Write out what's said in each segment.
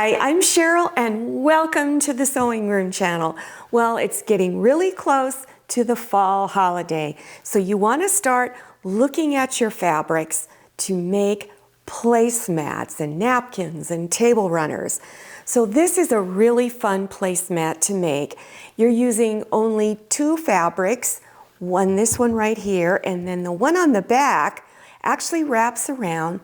Hi, I'm Cheryl and welcome to the Sewing Room channel. Well, it's getting really close to the fall holiday, so you want to start looking at your fabrics to make placemats and napkins and table runners. So this is a really fun placemat to make. You're using only two fabrics, this one right here, and then the one on the back actually wraps around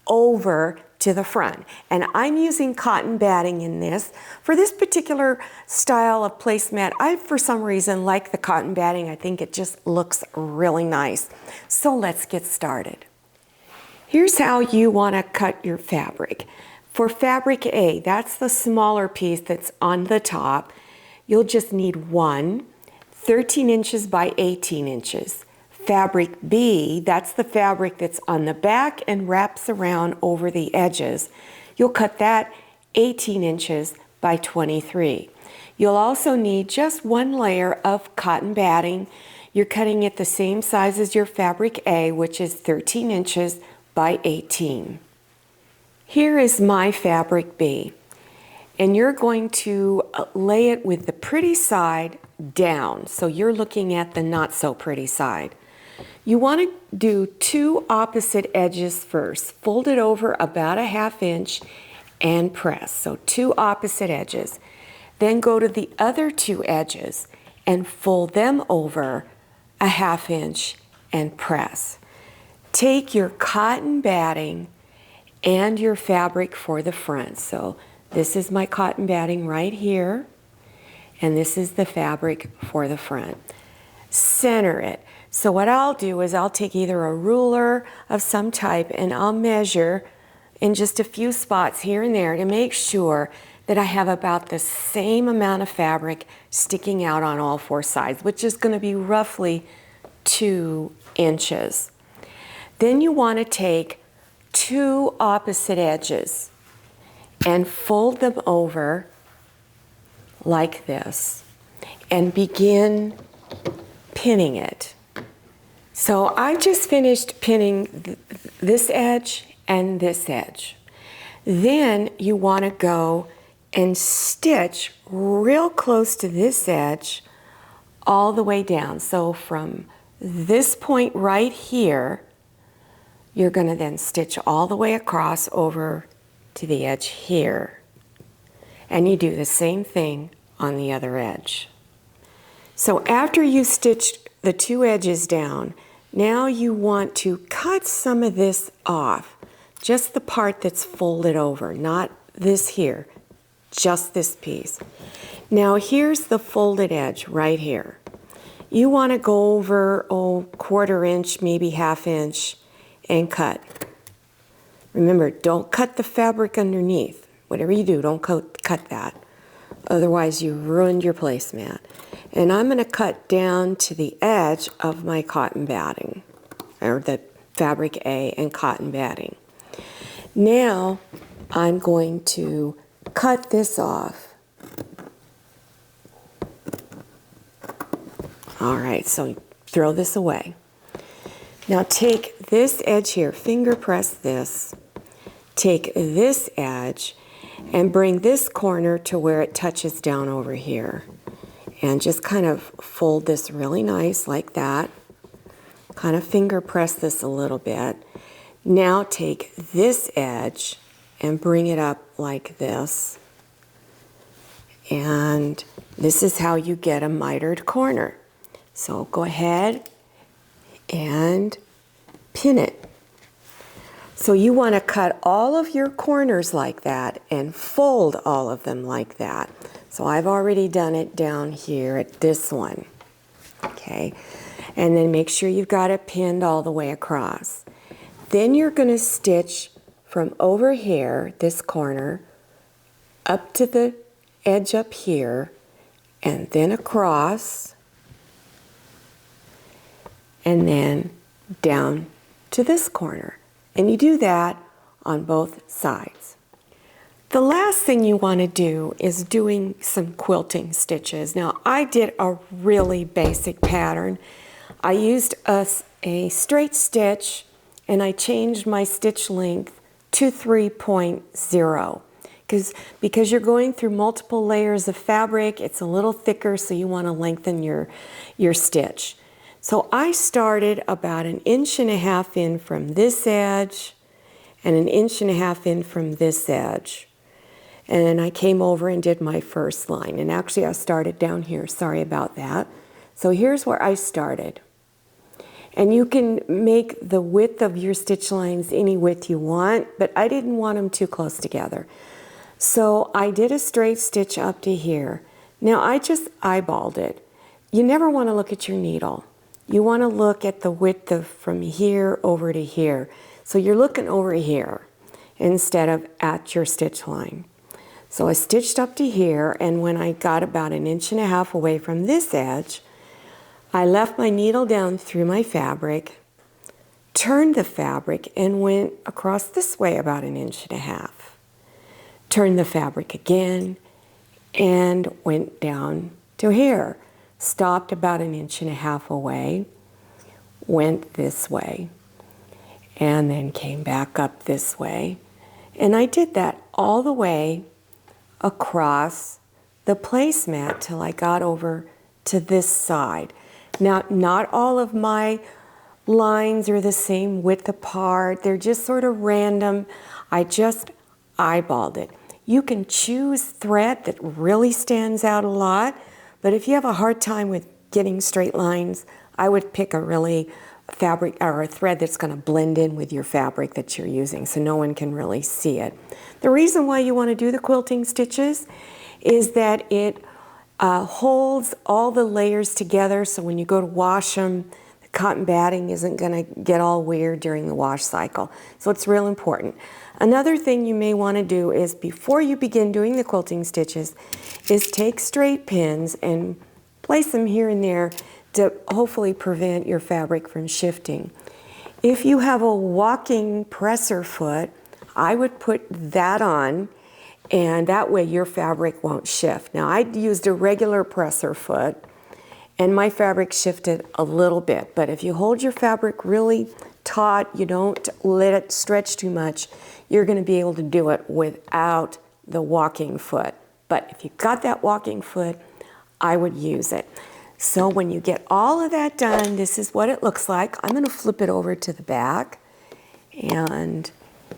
over to the front. And I'm using cotton batting in this. For this particular style of placemat, I, for some reason, like the cotton batting. I think it just looks really nice. So let's get started. Here's how you want to cut your fabric. For fabric A, that's the smaller piece that's on the top, you'll just need 13 inches by 18 inches. Fabric B, that's the fabric that's on the back and wraps around over the edges. You'll cut that 18 inches by 23. You'll also need just one layer of cotton batting. You're cutting it the same size as your fabric A, which is 13 inches by 18. Here is my fabric B, and you're going to lay it with the pretty side down. So you're looking at the not so pretty side. You want to do two opposite edges first. Fold it over about a ½ inch and press. So two opposite edges. Then go to the other two edges and fold them over a ½ inch and press. Take your cotton batting and your fabric for the front. So this is my cotton batting right here, and this is the fabric for the front. Center it. So what I'll do is I'll take either a ruler of some type and I'll measure in just a few spots here and there to make sure that I have about the same amount of fabric sticking out on all four sides, which is going to be roughly 2 inches. Then you want to take two opposite edges and fold them over like this and begin pinning it. So I've just finished pinning this edge and this edge. Then you want to go and stitch real close to this edge all the way down. So from this point right here, you're going to then stitch all the way across over to the edge here. And you do the same thing on the other edge. So after you stitched the two edges down, now you want to cut some of this off, just the part that's folded over, not this here, just this piece. Now here's the folded edge right here. You want to go over, 1/4 inch, maybe ½ inch, and cut. Remember, don't cut the fabric underneath. Whatever you do, don't cut that. Otherwise, you ruined your placemat. And I'm going to cut down to the edge of my cotton batting, or the fabric A and cotton batting. Now, I'm going to cut this off. All right, so throw this away. Now take this edge here, finger press this, take this edge, and bring this corner to where it touches down over here. And just kind of fold this really nice like that. Kind of finger press this a little bit. Now take this edge and bring it up like this. And this is how you get a mitered corner. So go ahead and pin it. So you want to cut all of your corners like that and fold all of them like that. So I've already done it down here at this one, okay? And then make sure you've got it pinned all the way across. Then you're going to stitch from over here, this corner, up to the edge up here, and then across, and then down to this corner. And you do that on both sides. The last thing you want to do is doing some quilting stitches. Now, I did a really basic pattern. I used a straight stitch and I changed my stitch length to 3.0. because you're going through multiple layers of fabric, it's a little thicker, so you want to lengthen your stitch. So I started about 1.5 inches in from this edge and 1.5 inches in from this edge. And I came over and did my first line. And actually I started down here, sorry about that. So here's where I started. And you can make the width of your stitch lines any width you want, but I didn't want them too close together. So I did a straight stitch up to here. Now I just eyeballed it. You never want to look at your needle. You want to look at the width of from here over to here. So you're looking over here instead of at your stitch line. So I stitched up to here, and when I got about 1.5 inches away from this edge, I left my needle down through my fabric, turned the fabric, and went across this way about 1.5 inches. Turned the fabric again, and went down to here. Stopped about 1.5 inches away, went this way, and then came back up this way. And I did that all the way across the placemat till I got over to this side. Now, not all of my lines are the same width apart. They're just sort of random. I just eyeballed it. You can choose thread that really stands out a lot, but if you have a hard time with getting straight lines, I would pick a really fabric or a thread that's going to blend in with your fabric that you're using so no one can really see it. The reason why you want to do the quilting stitches is that it holds all the layers together, so when you go to wash them, the cotton batting isn't going to get all weird during the wash cycle. So it's real important. Another thing you may want to do is before you begin doing the quilting stitches is take straight pins and place them here and there to hopefully prevent your fabric from shifting. If you have a walking presser foot, I would put that on, and that way your fabric won't shift. Now I used a regular presser foot and my fabric shifted a little bit, but if you hold your fabric really taut, you don't let it stretch too much, you're going to be able to do it without the walking foot. But if you've got that walking foot, I would use it. So when you get all of that done, this is what it looks like. I'm going to flip it over to the back, and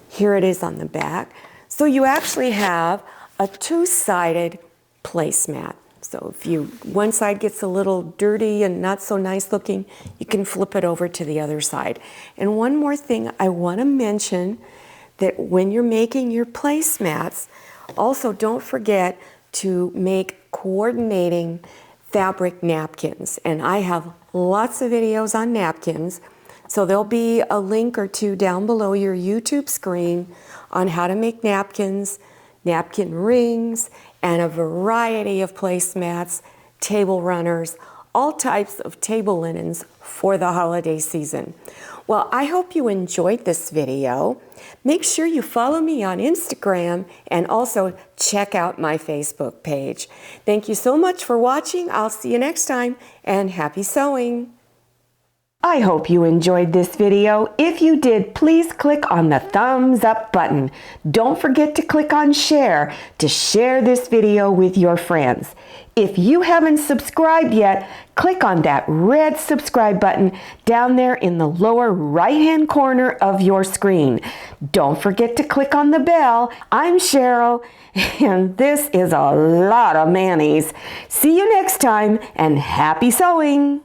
here it is on the back. So you actually have a two-sided placemat. So if one side gets a little dirty and not so nice looking, you can flip it over to the other side. And one more thing I want to mention, that when you're making your placemats, also don't forget to make coordinating fabric napkins. And I have lots of videos on napkins, so there'll be a link or two down below your YouTube screen on how to make napkins, napkin rings, and a variety of placemats, table runners, all types of table linens for the holiday season. Well, I hope you enjoyed this video. Make sure you follow me on Instagram and also check out my Facebook page. Thank you so much for watching. I'll see you next time, and happy sewing. I hope you enjoyed this video. If you did, please click on the thumbs up button. Don't forget to click on share to share this video with your friends. If you haven't subscribed yet, click on that red subscribe button down there in the lower right-hand corner of your screen. Don't forget to click on the bell. I'm Cheryl, and this is a lot of mayonnaise. See you next time, and happy sewing!